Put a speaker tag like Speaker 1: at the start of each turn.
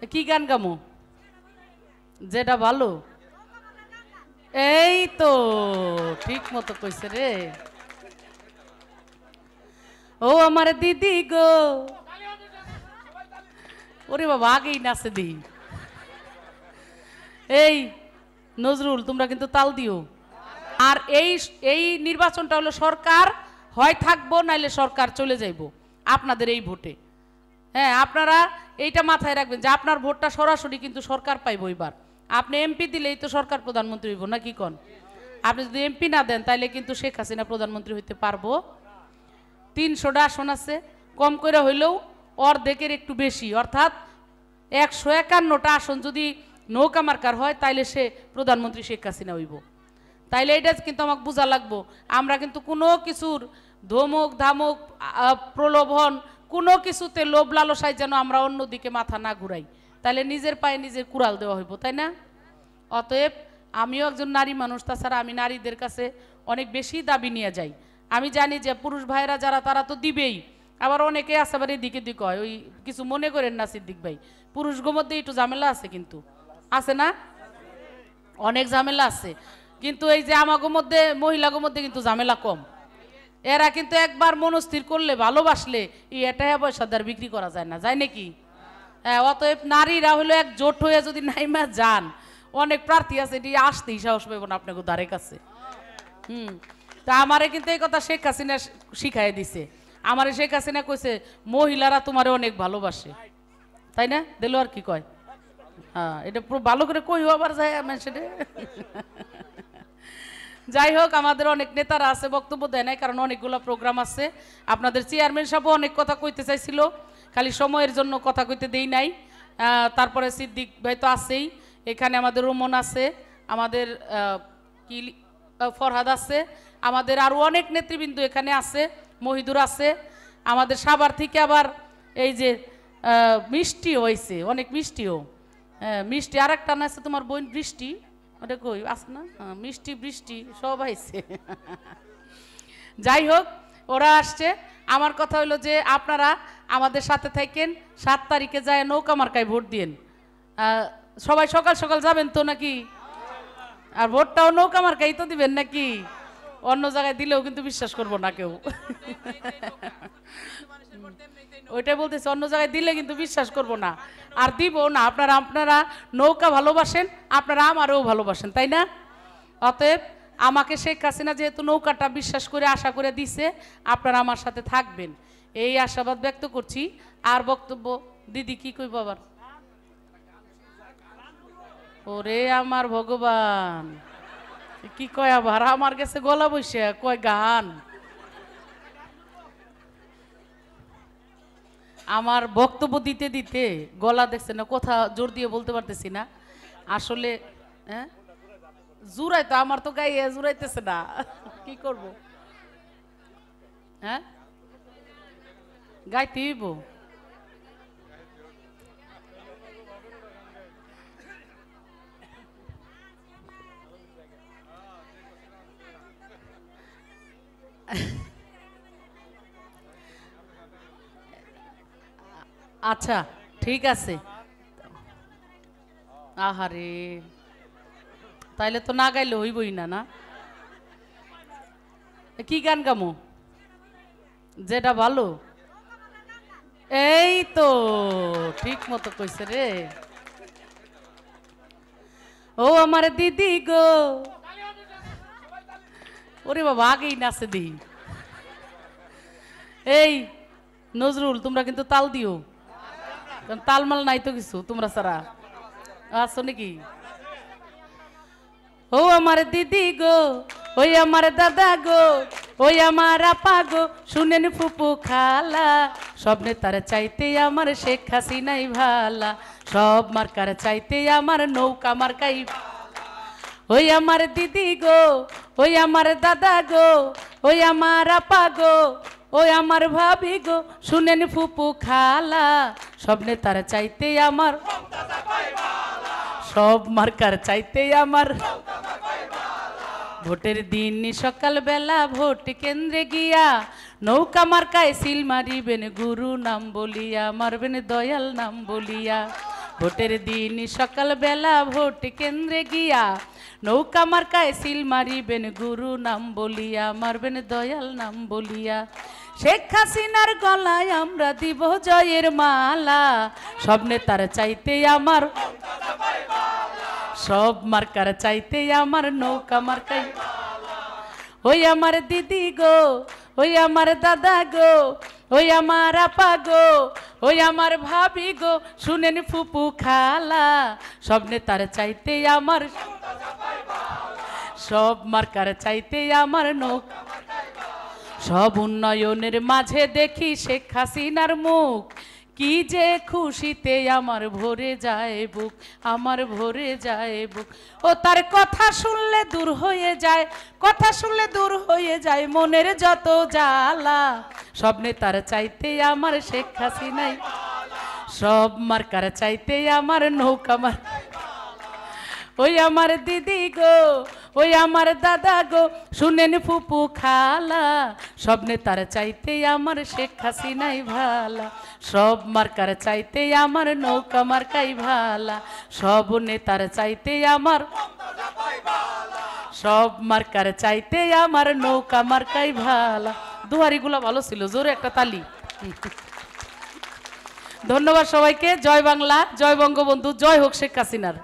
Speaker 1: কি গান গামো? যেটা ভালো। এই তো ঠিক মতো কইছে রে। ও আমার দিদি গো, ওরে বাবা আগেই নাচে দি। এই নজরুল, তোমরা কিন্তু তাল দিও। আর এই এই নির্বাচনটা হলো সরকার হয় থাকবো নাইলে সরকার চলে যাইব আপনাদের এই ভোটে। হ্যাঁ, আপনারা এইটা মাথায় রাখবেন যে আপনার ভোটটা সরাসরি কিন্তু সরকার পাইব। এবার আপনি এমপি দিলেই তো সরকার প্রধানমন্ত্রী হইব না, কি কন? আপনি যদি এমপি না দেন তাইলে কিন্তু শেখ হাসিনা প্রধানমন্ত্রী হইতে পারবো। 300টা আসন আছে, কম করে হইলেও অর্ধেকের একটু বেশি, অর্থাৎ 151টা আসন যদি নৌকা মার্কার হয় তাইলে সে প্রধানমন্ত্রী শেখ হাসিনা হইব। তাইলে এটা কিন্তু আমাকে বোঝা লাগবো। আমরা কিন্তু কোনো কিছুর ধমক ধামক প্রলোভন কোনো কিছুতে লোভ লালসায় যেন আমরা অন্যদিকে মাথা না ঘুরাই, তাইলে নিজের পায়ে নিজের কুড়াল দেওয়া হইব, তাই না? অতএব আমিও একজন নারী মানুষ, তাছাড়া আমি নারীদের কাছে অনেক বেশি দাবি নিয়ে যাই। আমি জানি যে পুরুষ ভাইরা যারা তারা তো দিবেই, আবার অনেকে আছে আবার এদিকে দিক হয়, ওই কিছু মনে করেন না সিদ্দিক ভাই, পুরুষগো মধ্যে একটু ঝামেলা আছে, কিন্তু আছে না, অনেক ঝামেলা আছে। কিন্তু এই যে আমাগো মধ্যে মহিলাগো মধ্যে কিন্তু ঝামেলা কম। এরা কিন্তু একবার মনস্থির করলে ভালোবাসলে এই এটাই পয়সাদার বিক্রি করা যায় না, যায় নাকি? হ্যাঁ, অতএব নারীরা হলো এক জোট হয়ে যদি নাইমা যান, অনেক প্রার্থী আছে এটি আসতেই সাহস পাইব না আপনাকে দ্বারে কাছে। তা আমারে কিন্তু এই কথা শেখ হাসিনা শিখাই দিছে। আমারে শেখ হাসিনা কইছে মহিলারা তোমারে অনেক ভালোবাসে, তাই না? দিল আর কি কয়? হ্যাঁ, এটা পুরো ভালো করে কইও আবার যায় মানুষের। যাই হোক, আমাদের অনেক নেতারা আছে, বক্তব্য দেয় নাই কারণ অনেকগুলো প্রোগ্রাম আছে। আপনাদের চেয়ারম্যান সাহেবও অনেক কথা কইতে চাইছিল, খালি সময়ের জন্য কথা কইতে দেই নাই। তারপরে সিদ্দিক ভাই তো আছেই, এখানে আমাদের রোমন আছে, আমাদের কি ফরহাদ আছে, আমাদের আরও অনেক নেতৃবৃন্দ এখানে আছে, মহিদুর আছে, আমাদের সাভার থেকে আবার এই যে মিষ্টিও হয়েছে, অনেক মিষ্টিও। হ্যাঁ, মিষ্টি আর একটা না আছে তোমার বোন বৃষ্টি, ওটা কই আছে না? মিষ্টি বৃষ্টি সব আইছে। যাই হোক, ওরা আসছে। আমার কথা হলো যে আপনারা আমাদের সাথে থাকেন, 7 তারিখে যায় নৌকা মার্কায় ভোট দিন। সবাই সকাল সকাল যাবেন তো নাকি? আর ভোটটাও নৌকা মার্কাই তো দিবেন নাকি? অন্য জায়গায় দিলেও কিন্তু বিশ্বাস করবো না কেউ। ওইটাই বলতেছে, অন্য জায়গায় দিলে কিন্তু বিশ্বাস করবো না, আর দিব না। আপনারা নৌকা ভালোবাসেন, আপনারা আমারও ভালোবাসেন, তাই না? অতএব আমাকে শেখ হাসিনা যেহেতু নৌকাটা বিশ্বাস করে আশা করে দিছে, আপনারা আমার সাথে থাকবেন এই আশাবাদ ব্যক্ত করছি। আর বক্তব্য দিদি কি কইব আবার? ওরে আমার ভগবান, কি কয় আবার? আমার কাছে গলা বসে কয় গান। আমার বক্তব্য দিতে দিতে গলা দেখছে না, কথা জোর দিয়ে বলতে পারতেছি না আসলে। হ্যাঁ, জুড়াই তো আমার তো গায়ে জুড়াইতেছে না, কি করব? হ্যাঁ, গাইতে হইব। আচ্ছা ঠিক আছে। আহারে, তাইলে তো না গাইলে হইবই না। না, কি গান গামো? যেটা ভালো। এই তো ঠিক মতো কইছে রে। ও আমার দিদি গো, ওরে বাবা আগেই নাচে দি। এই নজরুল, তোমরা কিন্তু তাল দিও, কারণ তালমাল নাই তো কিছু তোমরা ছাড়া, আছো নাকি? ও আমার দিদি গো, ওই আমার দাদা গো, ওই আমার আপা গো, শুনেন ফুপু খালা, সব নেতার চাইতে আমার শেখ হাসিনাই ভালা, সব মার্কার চাইতে আমার নৌকা মার্কাই। ওই আমার দিদি গো, ওই আমার দাদা গো, ওই আমার আপা গো, ওই আমার ভাবি গো, শুনেন ফুপু খালা, সব নেতার চাইতে আমার, সব মার্কার চাইতে আমার। ভোটের দিন সকাল বেলা ভোট কেন্দ্রে গিয়া নৌকা মার্কায় সিল মারিবেন গুরু নাম বলিয়া, মারবেন দয়াল নাম বলিয়া। ভোটের দিন সকাল বেলা ভোট কেন্দ্রে গিয়া নৌকা মার্কায় সিল মারিবেন গুরু নাম বলিয়া, মারবেন দয়াল নাম বলিয়া। শেখ হাসিনার গলায় আমরা দিব জয়ের মালা, সব নেতার চাইতে আমার, সব মার্কার চাইতে আমার নৌকা মার্কাই। ওই আমার দিদি গো, ওই আমার দাদা গো, ওই আমার আপা গো, ওই আমার ভাবি গো, শুনেন ফুপু খালা, সব নেতার চাইতে আমার, সব মার্কার চাইতে আমার নৌকা। সব উন্নয়নের মাঝে দেখি শেখ হাসিনার মুখ, কি যে খুশিতে আমার ভরে যায় বুক, আমার ভরে যায় বুক। ও তার কথা শুনলে দূর হয়ে যায়, কথা শুনলে দূর হয়ে যায় মনের যত জ্বালা, সব নেতার চাইতে আমার শেখ হাসিনাই, সব মার্কার চাইতে আমার নৌকা মার। ওই আমার দিদি গো, ওই আমার দাদা গো, শুনেন ফুপু খালা, সব নেতার চাইতে আমার শেখ হাসিনাই ভালা, সব মার্কার চাইতে আমার নৌকা মার্কাই ভালা, সব নেতার চাইতে আমার, সব মার্কার চাইতে আমার নৌকা মার্কাই ভালা। দুয়ারিগুলো ভালো ছিল, জোরে একটা তালি। ধন্যবাদ সবাইকে। জয় বাংলা, জয় বঙ্গবন্ধু, জয় হোক শেখ হাসিনার।